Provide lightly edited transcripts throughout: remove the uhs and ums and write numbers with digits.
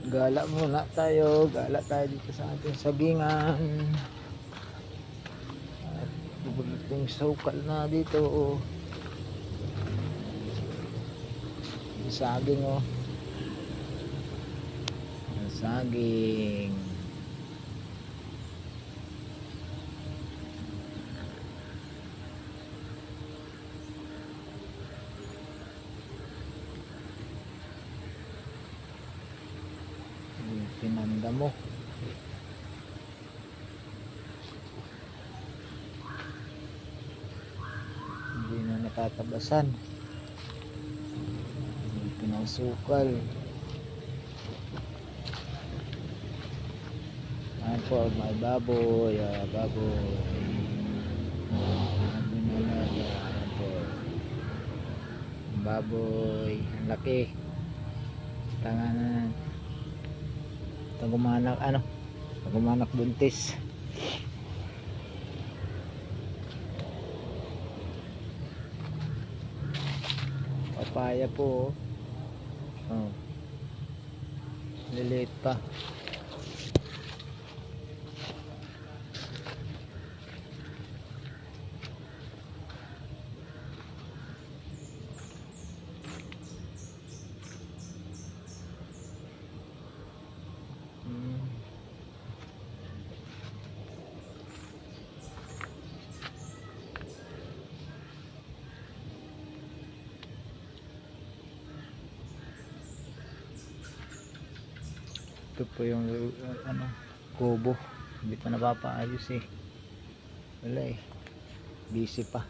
Gala muna tayo. Gala tayo dito sa ating sagingan. At bubuliting sukal na dito. Saging oh. Saging. Pinanda mo. Hindi na natatabasan. Pinasukal. Ayan po, may baboy. Baboy. Ayan po. Baboy. Ang laki. Tanganan. Tagumanak ano? Tagumanak buntis. Papaya po. Oh. Liliit pa. Ito po yung ano, kubo. Hindi pa napapaayos eh. Wala eh. Busy pa.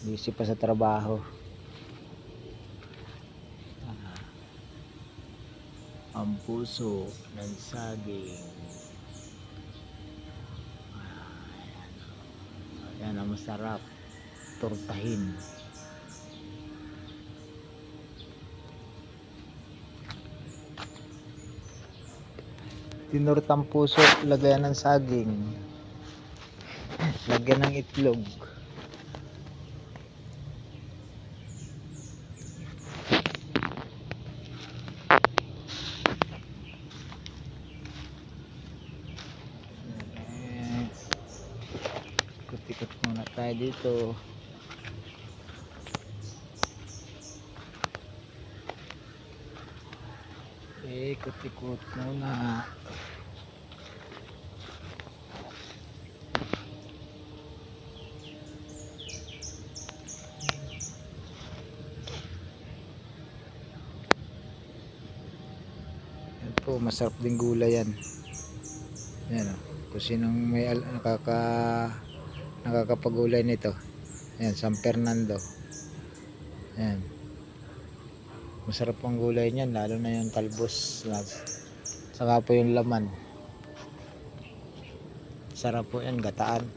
Busy pa sa trabaho. Ang puso ng saging. Ayan ang masarap. Tortahin. Tinurtang puso, lagyan ng saging. Lagyan ng itlog. Ikot-ikot muna tayo dito. Ikot-ikot muna. Yan po, masarap din gulay yan. Yan o. Kung sinong may nakakapagulay nito. Yan, San Fernando. Yan. Masarap ang gulay niyan, lalo na yung talbos. Saka po yung laman. Sarap po yan, gataan.